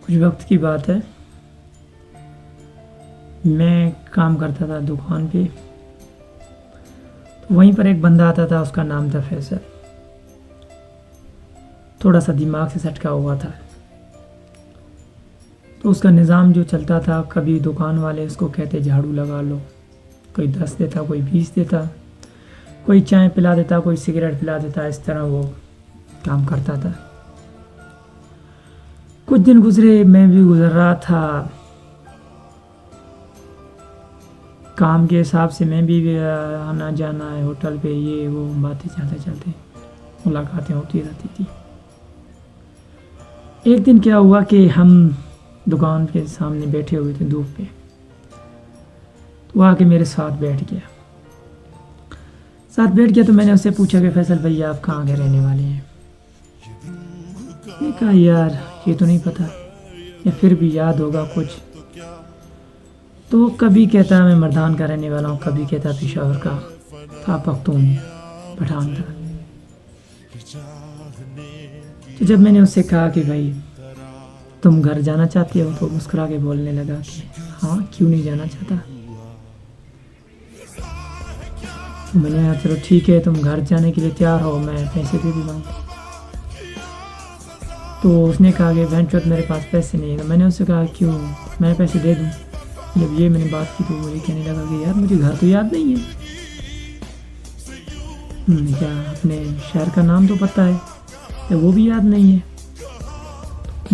کچھ وقت کی بات ہے، میں کام کرتا تھا دکان پہ، تو وہیں پر ایک بندہ آتا تھا، اس کا نام تھا فیصل۔ تھوڑا سا دماغ سے سٹکا ہوا تھا، تو اس کا نظام جو چلتا تھا، کبھی دکان والے اس کو کہتے جھاڑو لگا لو، کوئی 10 دیتا، کوئی 20 دیتا، کوئی چائے پلا دیتا، کوئی سگریٹ پلا دیتا، اس طرح وہ کام کرتا تھا۔ کچھ دن گزرے، میں بھی گزر رہا تھا کام کے حساب سے، میں بھی آنا جانا ہے ہوٹل پہ، یہ وہ باتیں چلتے چلتے ملاقاتیں ہوتی رہتی تھی۔ ایک دن کیا ہوا کہ ہم دکان کے سامنے بیٹھے ہوئے تھے دھوپ پہ، تو وہ آ کے میرے ساتھ بیٹھ گیا تو میں نے اس سے پوچھا کہ فیصل بھائی آپ کہاں کے رہنے والے ہیں؟ میں کہا یار یہ تو نہیں پتا، یا پھر بھی یاد ہوگا کچھ۔ تو کبھی کہتا میں مردان کا رہنے والا ہوں، کبھی کہتا پشاور کا تھا، پختون پٹھان تھا۔ تو جب میں نے اس سے کہا کہ بھائی تم گھر جانا چاہتے ہو، تو مسکرا کے بولنے لگا کہ ہاں کیوں نہیں جانا چاہتا۔ میں نے کہا چلو ٹھیک ہے، تم گھر جانے کے لیے تیار ہو، میں پیسے دے دوں گا۔ تو اس نے کہا کہ بہن چوت میرے پاس پیسے نہیں ہیں۔ میں نے اس سے کہا کیوں، میں پیسے دے دوں۔ جب یہ میں نے بات کی تو وہ یہ کہنے لگا کہ یار مجھے گھر تو یاد نہیں ہے۔ کیا اپنے شہر کا نام تو پتہ ہے، وہ بھی یاد نہیں ہے۔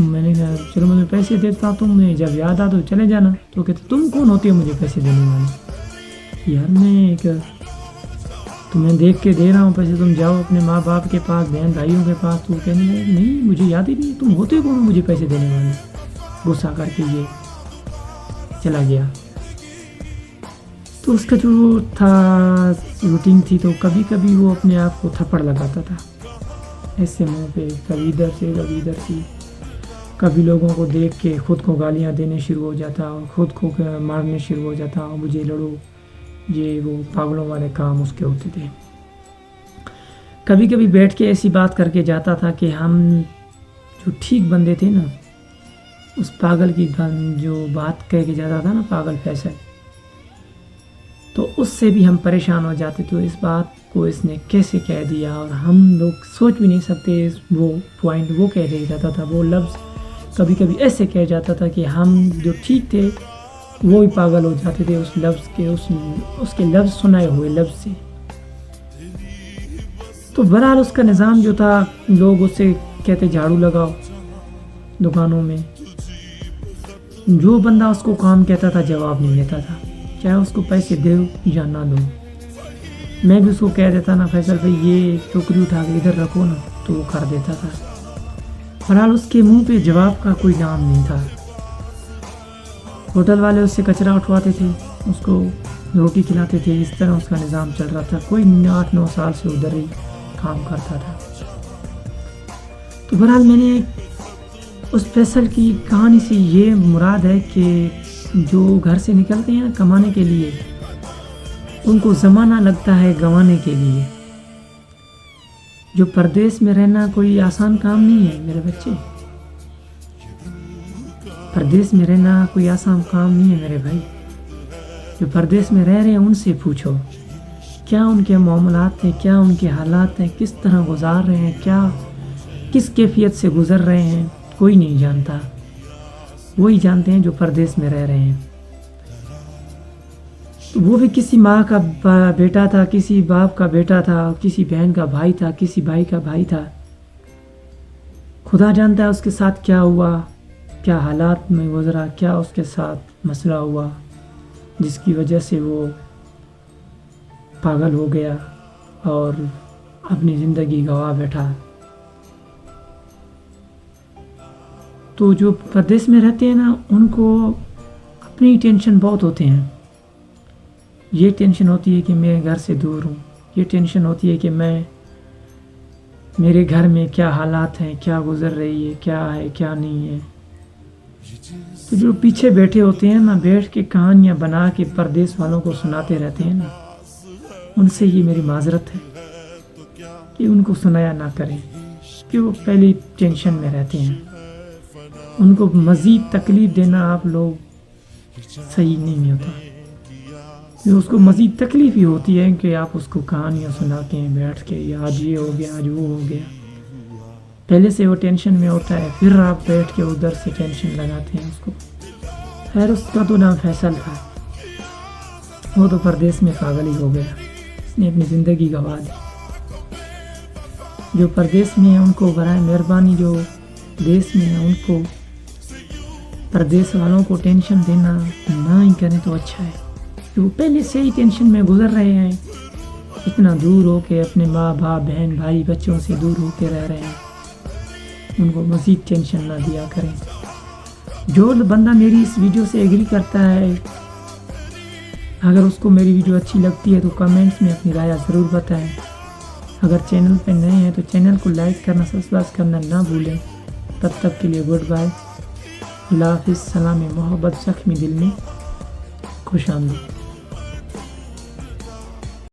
میں نے کہا چلو میں پیسے دیتا ہوں، تم جب یاد آ تو چلے جانا۔ تو کہتے تم کون ہوتی ہو مجھے پیسے دینے والے؟ یار میں تمہیں دیکھ کے دے رہا ہوں پیسے، تم جاؤ اپنے ماں باپ کے پاس، بہن بھائیوں کے پاس۔ تو کہنے لگا نہیں مجھے یاد ہی نہیں، تم ہوتے کون ہو مجھے پیسے دینے والے؟ غصہ کر کے یہ چلا گیا۔ تو اس کا جو تھا روٹین تھی، تو کبھی کبھی وہ اپنے آپ کو تھپڑ لگاتا تھا ایسے منہ پہ، کبھی ادھر سے کبھی ادھر سے، کبھی لوگوں کو دیکھ کے خود کو گالیاں دینے شروع ہو جاتا اور خود کو مارنے شروع ہو جاتا، اور مجھے لڑو، یہ وہ پاگلوں والے کام اس کے ہوتے تھے۔ کبھی کبھی بیٹھ کے ایسی بات کر کے جاتا تھا کہ ہم جو ٹھیک بندے تھے نا، اس پاگل کی جو بات کہہ کے جاتا تھا نا، پاگل فیصل، تو اس سے بھی ہم پریشان ہو جاتے تھے۔ اس بات کو اس نے کیسے کہہ دیا، اور ہم لوگ سوچ بھی نہیں سکتے وہ پوائنٹ وہ کہہ کے جاتا تھا، وہ لفظ کبھی کبھی ایسے کہہ جاتا تھا کہ ہم جو ٹھیک تھے وہ ہی پاگل ہو جاتے تھے اس لفظ کے، اس کے لفظ سنائے ہوئے لفظ سے۔ تو بہرحال اس کا نظام جو تھا، لوگ اس سے کہتے جھاڑو لگاؤ دکانوں میں، جو بندہ اس کو کام کہتا تھا جواب نہیں دیتا تھا، چاہے اس کو پیسے دو یا نہ دو۔ میں بھی اس کو کہہ دیتا نا فیصل بھائی یہ ٹوکری اٹھا کے ادھر رکھو نا، تو وہ کر دیتا تھا۔ بہرحال اس کے منہ پہ جواب کا کوئی نام نہیں تھا۔ ہوٹل والے اس سے کچرا اٹھواتے تھے، اس کو روٹی کھلاتے تھے، اس طرح اس کا نظام چل رہا تھا۔ کوئی 8-9 سال سے ادھر ہی کام کرتا تھا۔ تو بہرحال میں نے اس فیصل کی کہانی سے یہ مراد ہے کہ جو گھر سے نکلتے ہیں کمانے کے لیے، ان کو زمانہ لگتا ہے گنوانے کے لیے۔ جو پردیس میں رہنا کوئی آسان کام نہیں ہے میرے بچے، پردیس میں رہنا کوئی آسان کام نہیں ہے میرے بھائی۔ جو پردیس میں رہ رہے ہیں ان سے پوچھو کیا ان کے معاملات ہیں، کیا ان کے حالات ہیں، کس طرح گزار رہے ہیں، کیا کس کیفیت سے گزر رہے ہیں، کوئی نہیں جانتا۔ وہی جانتے ہیں جو پردیس میں رہ رہے ہیں۔ وہ بھی کسی ماں کا بیٹا تھا، کسی باپ کا بیٹا تھا، کسی بہن کا بھائی تھا، کسی بھائی کا بھائی تھا۔ خدا جانتا ہے اس کے ساتھ کیا ہوا، کیا حالات میں گزرا، کیا اس کے ساتھ مسئلہ ہوا جس کی وجہ سے وہ پاگل ہو گیا اور اپنی زندگی گنوا بیٹھا۔ تو جو پردیس میں رہتے ہیں نا، ان کو اپنی ٹینشن بہت ہوتے ہیں۔ یہ ٹینشن ہوتی ہے کہ میں گھر سے دور ہوں، یہ ٹینشن ہوتی ہے کہ میرے گھر میں کیا حالات ہیں، کیا گزر رہی ہے، کیا ہے کیا نہیں ہے۔ تو جو پیچھے بیٹھے ہوتے ہیں نا، بیٹھ کے کہانیاں بنا کے پردیس والوں کو سناتے رہتے ہیں نا، ان سے یہ میری معذرت ہے کہ ان کو سنایا نہ کریں، کہ وہ پہلی ٹینشن میں رہتے ہیں۔ ان کو مزید تکلیف دینا آپ لوگ صحیح نہیں ہوتا. اس کو مزید تکلیف ہی ہوتی ہے کہ آپ اس کو کہانیاں سناتے ہیں بیٹھ کے، آج یہ ہو گیا، آج وہ ہو گیا. پہلے سے وہ ٹینشن میں ہوتا ہے، پھر آپ بیٹھ کے ادھر سے ٹینشن لگاتے ہیں اس کو. خیر اس کا تو نام فیصل تھا، وہ تو پردیس میں پاگل ہی ہو گیا، اس نے اپنی زندگی گنوا دی. جو پردیس میں ہیں ان کو برائے مہربانی، جو دیس میں ہیں ان کو، پردیس والوں کو ٹینشن دینا نہ ہی کریں تو اچھا ہے. وہ پہلے سے ہی ٹینشن میں گزر رہے ہیں، اتنا دور ہو کے اپنے ماں باپ بہن بھائی بچوں سے دور ہو کے رہ رہے ہیں، ان کو مزید ٹینشن نہ دیا کریں. جو بندہ میری اس ویڈیو سے ایگری کرتا ہے، اگر اس کو میری ویڈیو اچھی لگتی ہے تو کمنٹس میں اپنی رائے ضرور بتائیں. اگر چینل پہ نئے ہیں تو چینل کو لائک کرنا، سبسکرائب کرنا نہ بھولیں. تب تک کے لیے گڈ بائے، اللہ حافظ. سلام محبت زخمی دل میں خوش آمدید.